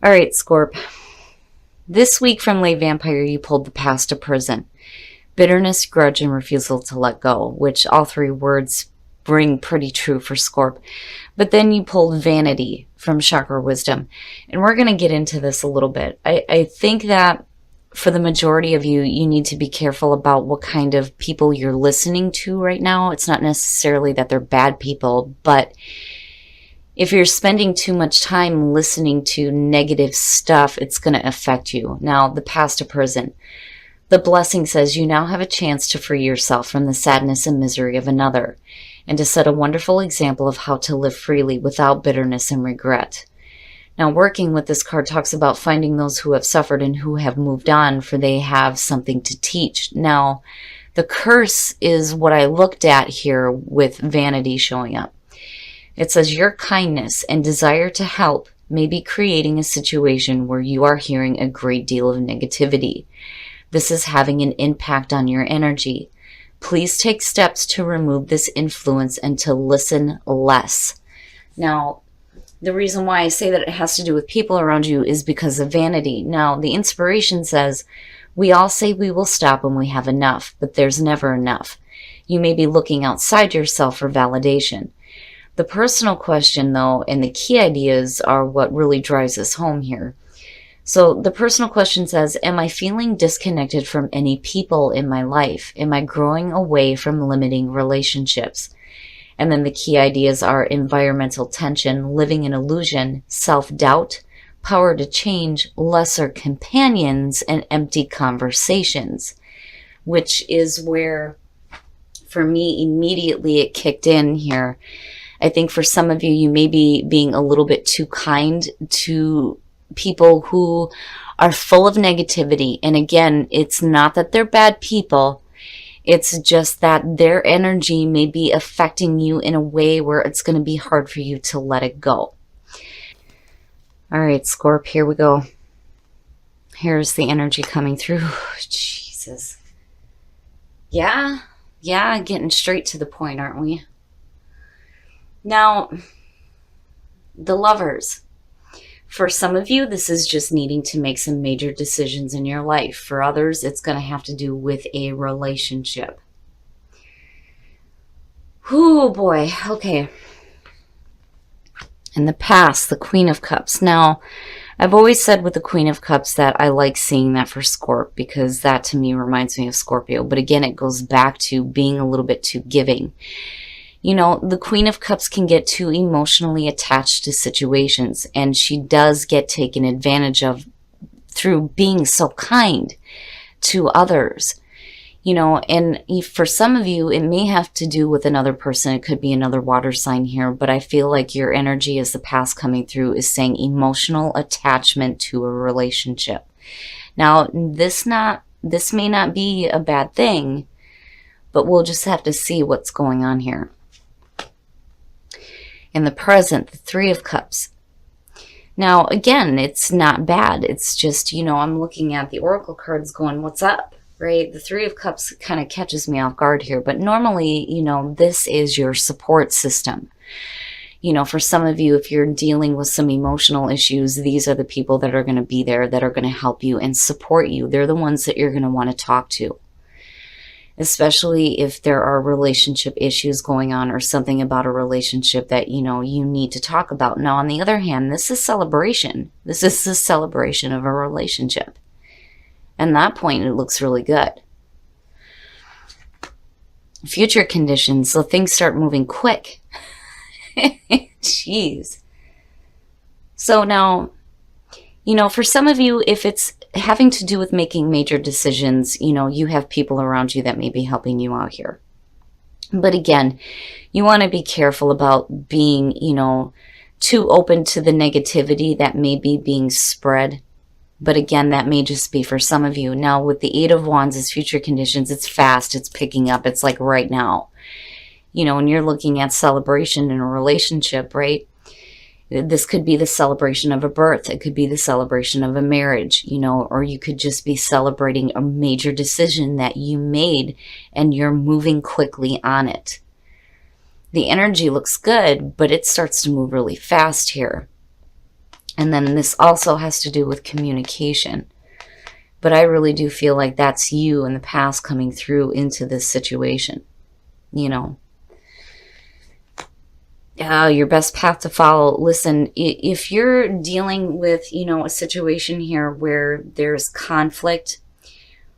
All right, Scorp. This week from Late Vampire, you pulled the past to prison. Bitterness, grudge, and refusal to let go, which all three words ring pretty true for Scorp. But then you pulled vanity from chakra wisdom. And we're going to get into this a little bit. I think that for the majority of you, you need to be careful about what kind of people you're listening to right now. It's not necessarily that they're bad people, but if you're spending too much time listening to negative stuff, it's going to affect you. Now, the past to prison. The blessing says you now have a chance to free yourself from the sadness and misery of another, and to set a wonderful example of how to live freely without bitterness and regret. Now, working with this card talks about finding those who have suffered and who have moved on, for they have something to teach. Now, the curse is what I looked at here with vanity showing up. It says your kindness and desire to help may be creating a situation where you are hearing a great deal of negativity. This is having an impact on your energy. Please take steps to remove this influence and to listen less. Now, the reason why I say that it has to do with people around you is because of vanity. Now, the inspiration says, we all say we will stop when we have enough, but there's never enough. You may be looking outside yourself for validation. The personal question, though, and the key ideas are what really drives us home here. So the personal question says, am I feeling disconnected from any people in my life? Am I growing away from limiting relationships? And then the key ideas are environmental tension, living in illusion, self-doubt, power to change, lesser companions, and empty conversations, which is where, for me, immediately it kicked in here. I think for some of you, you may be being a little bit too kind to people who are full of negativity. And again, it's not that they're bad people. It's just that their energy may be affecting you in a way where it's going to be hard for you to let it go. All right, Scorp, here we go. Here's the energy coming through. Jesus. Yeah, getting straight to the point, aren't we? Now, the Lovers. For some of you, this is just needing to make some major decisions in your life. For others, it's going to have to do with a relationship. Oh boy, okay. In the past, the Queen of Cups. Now, I've always said with the Queen of Cups that I like seeing that for Scorp, because that to me reminds me of Scorpio. But again, it goes back to being a little bit too giving. You know, the Queen of Cups can get too emotionally attached to situations, and she does get taken advantage of through being so kind to others. You know, and for some of you, it may have to do with another person. It could be another water sign here, but I feel like your energy as the past coming through is saying emotional attachment to a relationship. Now, this may not be a bad thing, but we'll just have to see what's going on here. In the present, the Three of Cups. Now, again, it's not bad. It's just, you know, I'm looking at the Oracle cards going, what's up, right? The Three of Cups kind of catches me off guard here. But normally, you know, this is your support system. You know, for some of you, if you're dealing with some emotional issues, these are the people that are going to be there, that are going to help you and support you. They're the ones that you're going to want to talk to. Especially if there are relationship issues going on or something about a relationship that, you know, you need to talk about. Now, on the other hand, this is celebration. This is the celebration of a relationship. And that point, it looks really good. Future conditions, so things start moving quick. Jeez. So now, you know, for some of you, if it's having to do with making major decisions, you know, you have people around you that may be helping you out here. But again, you want to be careful about being, you know, too open to the negativity that may be being spread. But again, that may just be for some of you. Now, with the Eight of Wands as future conditions, it's fast, it's picking up, it's like right now. You know, when you're looking at celebration in a relationship, right? This could be the celebration of a birth. It could be the celebration of a marriage, you know, or you could just be celebrating a major decision that you made and you're moving quickly on it. The energy looks good, but it starts to move really fast here. And then this also has to do with communication. But I really do feel like that's you in the past coming through into this situation. You know, your best path to follow. Listen, if you're dealing with, a situation here where there's conflict,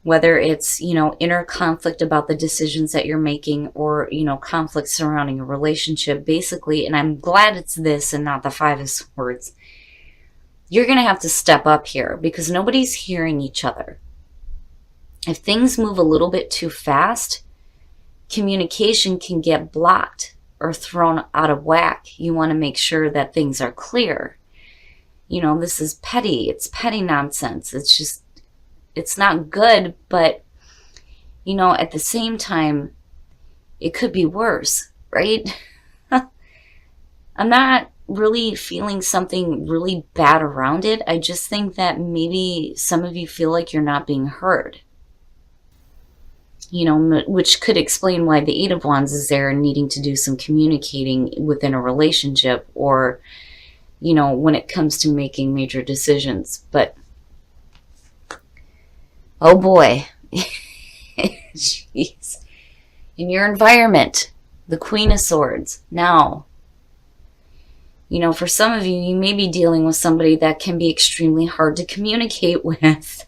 whether it's, inner conflict about the decisions that you're making, or, conflict surrounding a relationship, basically, and I'm glad it's this and not the Five of Swords, you're going to have to step up here because nobody's hearing each other. If things move a little bit too fast, communication can get blocked or thrown out of whack. You want to make sure that things are clear. This is petty. It's petty nonsense. It's not good, but, at the same time, it could be worse, right? I'm not really feeling something really bad around it. I just think that maybe some of you feel like you're not being heard. Which could explain why the Eight of Wands is there and needing to do some communicating within a relationship, or, when it comes to making major decisions. But, oh boy, jeez. In your environment, the Queen of Swords. Now, for some of you, you may be dealing with somebody that can be extremely hard to communicate with.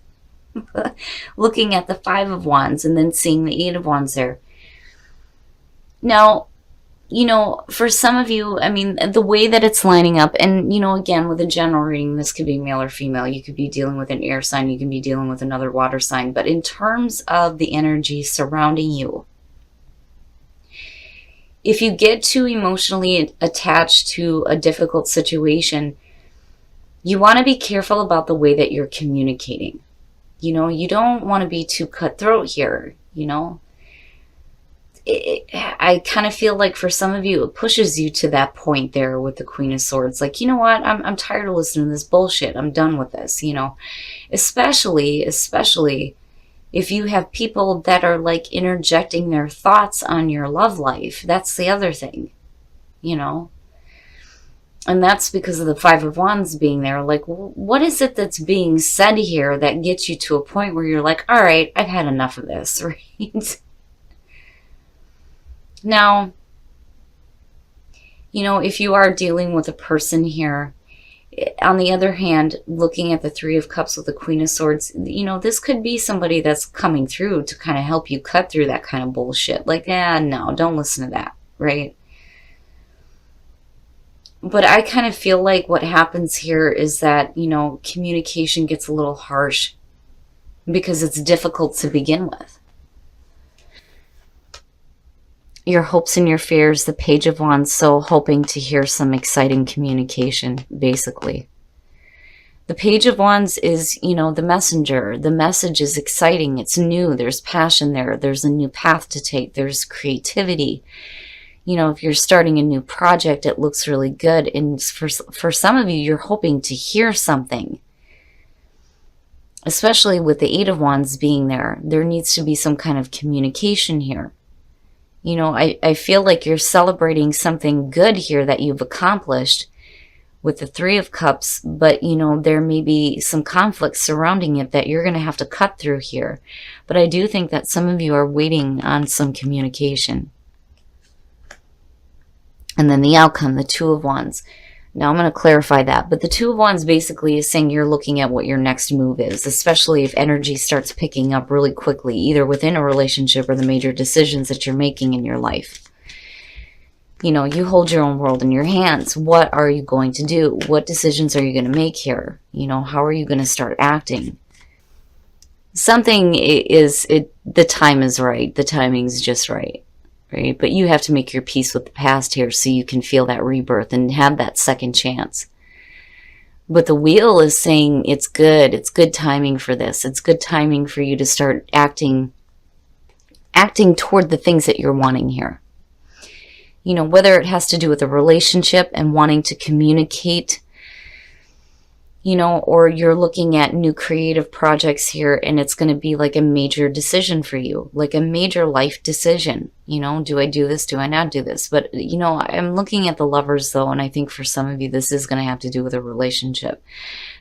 Looking at the Five of Wands and then seeing the Eight of Wands there. Now, for some of you, the way that it's lining up, and, again, with a general reading, this could be male or female. You could be dealing with an air sign. You can be dealing with another water sign. But in terms of the energy surrounding you, if you get too emotionally attached to a difficult situation, you want to be careful about the way that you're communicating. You don't want to be too cutthroat here, I kind of feel like for some of you, it pushes you to that point there with the Queen of Swords. Like, you know what? I'm tired of listening to this bullshit. I'm done with this, Especially if you have people that are like interjecting their thoughts on your love life. That's the other thing, And that's because of the Five of Wands being there. Like, what is it that's being said here that gets you to a point where you're like, all right, I've had enough of this, right? Now, if you are dealing with a person here, on the other hand, looking at the Three of Cups with the Queen of Swords, this could be somebody that's coming through to kind of help you cut through that kind of bullshit. Like, no, don't listen to that, right? But I kind of feel like what happens here is that, communication gets a little harsh because it's difficult to begin with. Your hopes and your fears, the Page of Wands, so hoping to hear some exciting communication, basically. The Page of Wands is, the messenger. The message is exciting. It's new. There's passion there. There's a new path to take. There's creativity. If you're starting a new project, it looks really good. And for some of you, you're hoping to hear something. Especially with the Eight of Wands being there. There needs to be some kind of communication here. I feel like you're celebrating something good here that you've accomplished with the Three of Cups. But, there may be some conflict surrounding it that you're going to have to cut through here. But I do think that some of you are waiting on some communication. And then the outcome, the Two of Wands. Now I'm going to clarify that. But the Two of Wands basically is saying you're looking at what your next move is, especially if energy starts picking up really quickly, either within a relationship or the major decisions that you're making in your life. You hold your own world in your hands. What are you going to do? What decisions are you going to make here? How are you going to start acting? Something the time is right. The timing's just right. Right? But you have to make your peace with the past here so you can feel that rebirth and have that second chance. But the Wheel is saying it's good. It's good timing for this. It's good timing for you to start acting toward the things that you're wanting here. Whether it has to do with a relationship and wanting to communicate or you're looking at new creative projects here, and it's going to be like a major decision for you, like a major life decision. Do I do this? Do I not do this? But, I'm looking at the Lovers, though, and I think for some of you, this is going to have to do with a relationship.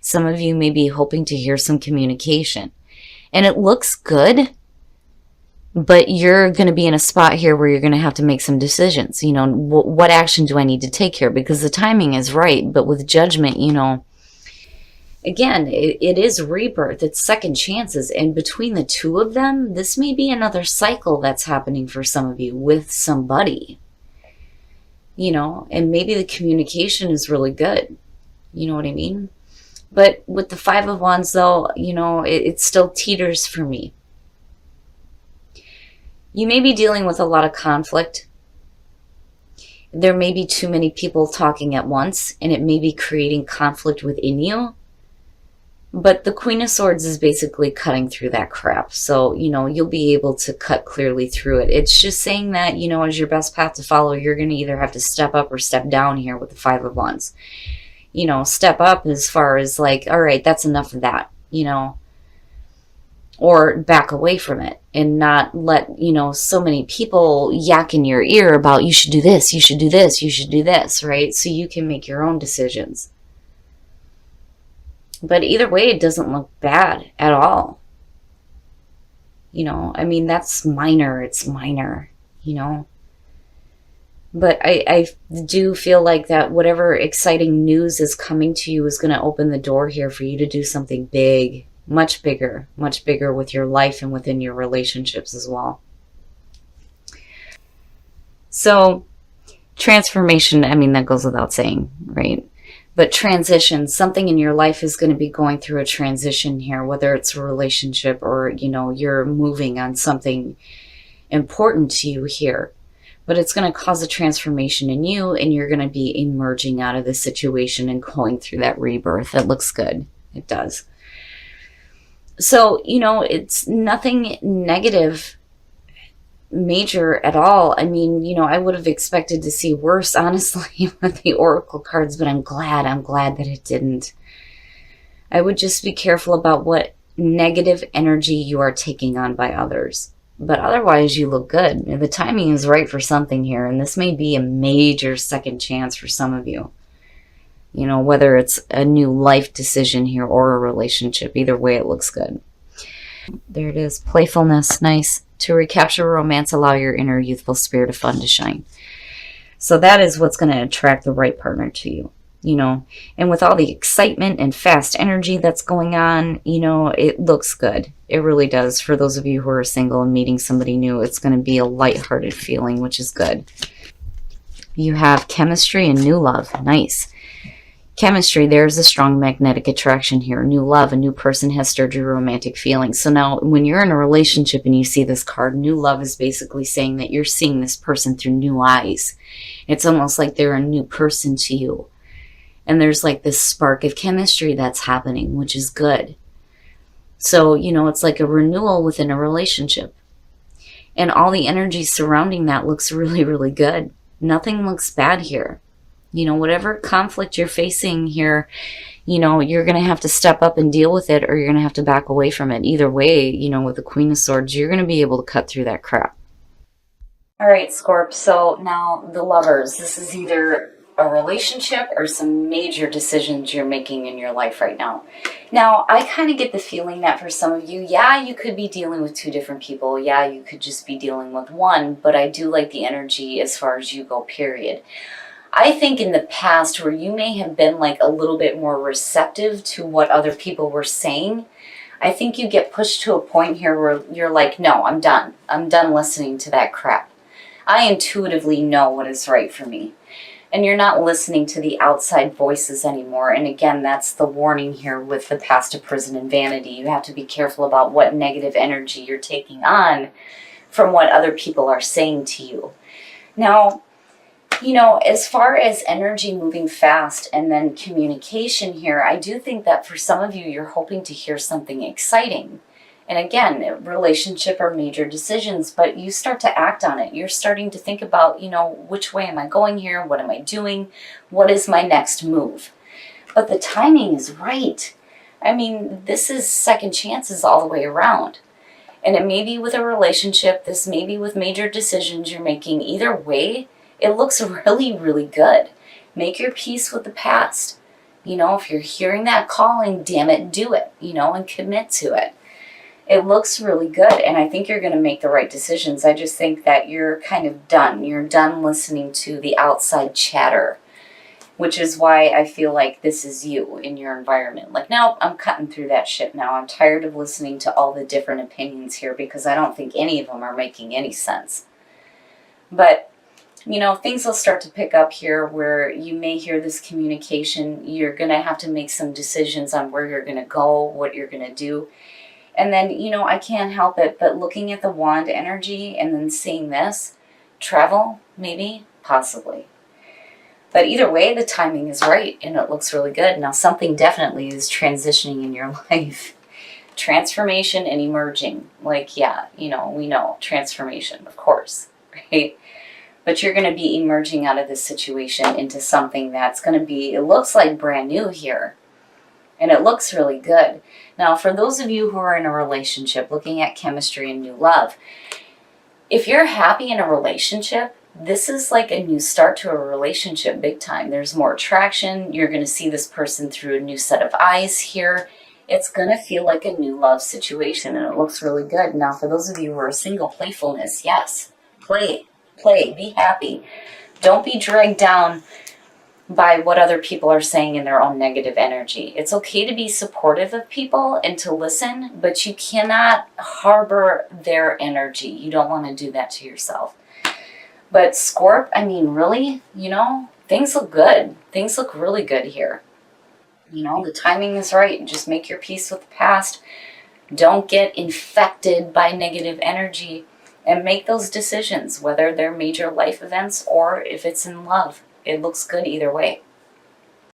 Some of you may be hoping to hear some communication, and it looks good, but you're going to be in a spot here where you're going to have to make some decisions. What action do I need to take here? Because the timing is right, but with Judgment, again, it is rebirth, it's second chances, and between the two of them, this may be another cycle that's happening for some of you with somebody, and maybe the communication is really good. You know what I mean? But with the Five of Wands, though, it still teeters for me. You may be dealing with a lot of conflict. There may be too many people talking at once, and it may be creating conflict within you. But the Queen of Swords is basically cutting through that crap. So, you'll be able to cut clearly through it. It's just saying that, as your best path to follow, you're going to either have to step up or step down here with the Five of Wands. Step up as far as like, all right, that's enough of that, or back away from it and not let, so many people yak in your ear about you should do this, you should do this, you should do this, right? So you can make your own decisions. But either way, it doesn't look bad at all. That's minor. It's minor, But I do feel like that whatever exciting news is coming to you is going to open the door here for you to do something big, much bigger with your life and within your relationships as well. So transformation, that goes without saying, right? But transition, something in your life is going to be going through a transition here, whether it's a relationship or, you're moving on something important to you here. But it's going to cause a transformation in you, and you're going to be emerging out of the situation and going through that rebirth. That looks good. It does. So, it's nothing negative major at all. I would have expected to see worse, honestly, with the oracle cards, but I'm glad that it didn't. I would just be careful about what negative energy you are taking on by others. But otherwise, you look good. The timing is right for something here, and this may be a major second chance for some of you. Whether it's a new life decision here or a relationship, either way, it looks good. There it is. Playfulness, nice. To recapture romance, allow your inner youthful spirit of fun to shine. So that is what's going to attract the right partner to you, And with all the excitement and fast energy that's going on, it looks good. It really does. For those of you who are single and meeting somebody new, it's going to be a lighthearted feeling, which is good. You have chemistry and new love. Nice. Chemistry, there's a strong magnetic attraction here. New love, a new person has stirred your romantic feelings. So now when you're in a relationship and you see this card, new love is basically saying that you're seeing this person through new eyes. It's almost like they're a new person to you. And there's like this spark of chemistry that's happening, which is good. So, it's like a renewal within a relationship. And all the energy surrounding that looks really, really good. Nothing looks bad here. Whatever conflict you're facing here, you're going to have to step up and deal with it, or you're going to have to back away from it. Either way, with the Queen of Swords, you're going to be able to cut through that crap. All right, Scorp. So now the Lovers. This is either a relationship or some major decisions you're making in your life right now. Now, I kind of get the feeling that for some of you, yeah, you could be dealing with two different people. Yeah, you could just be dealing with one, but I do like the energy as far as you go, period. I think in the past where you may have been like a little bit more receptive to what other people were saying, I think you get pushed to a point here where you're like, no, I'm done. I'm done listening to that crap. I intuitively know what is right for me. And you're not listening to the outside voices anymore. And again, that's the warning here with the Past of Prison and Vanity. You have to be careful about what negative energy you're taking on from what other people are saying to you. Now, as far as energy moving fast and then communication here, I do think that for some of you, you're hoping to hear something exciting. And again, relationship or major decisions, but you start to act on it. You're starting to think about, which way am I going here? What am I doing? What is my next move? But the timing is right. I mean, this is second chances all the way around. And it may be with a relationship, this may be with major decisions you're making. Either way, it looks really, really good. Make your peace with the past. If you're hearing that calling, damn it, do it, and commit to it. It looks really good, and I think you're going to make the right decisions. I just think that you're kind of done. You're done listening to the outside chatter, which is why I feel like this is you in your environment. Like, no, I'm cutting through that shit now. I'm tired of listening to all the different opinions here because I don't think any of them are making any sense. But, things will start to pick up here where you may hear this communication. You're going to have to make some decisions on where you're going to go, what you're going to do. And then, I can't help it, but looking at the wand energy and then seeing this, travel, maybe, possibly. But either way, the timing is right and it looks really good. Now, something definitely is transitioning in your life. Transformation and emerging. Like, yeah, we know transformation, of course, right? But you're going to be emerging out of this situation into something that's going to be, it looks like brand new here. And it looks really good. Now, for those of you who are in a relationship, looking at chemistry and new love, if you're happy in a relationship, this is like a new start to a relationship big time. There's more attraction. You're going to see this person through a new set of eyes here. It's going to feel like a new love situation, and it looks really good. Now, for those of you who are single, playfulness, yes. Play, be happy. Don't be dragged down by what other people are saying in their own negative energy. It's okay to be supportive of people and to listen, but you cannot harbor their energy. You don't want to do that to yourself. But Scorp, I mean, really, things look good. Things look really good here. The timing is right. Just make your peace with the past. Don't get infected by negative energy and make those decisions, whether they're major life events or if it's in love. It looks good either way.